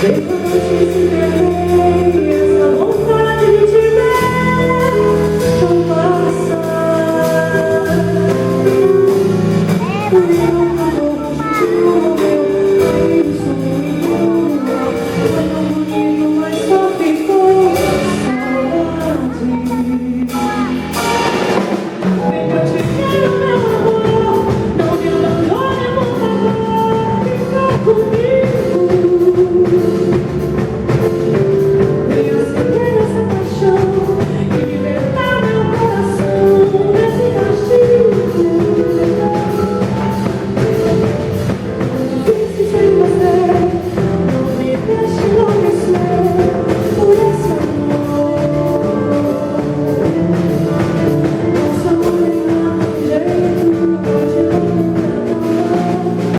Desde a noite que se perdeu, essa vontade de te ver não passa. O meu amor continua, meu filho sonho. Foi tão bonito, mas só ficou saudade. Vem que eu te quero, meu amor. Não me abandone, por favor. Fica comigo.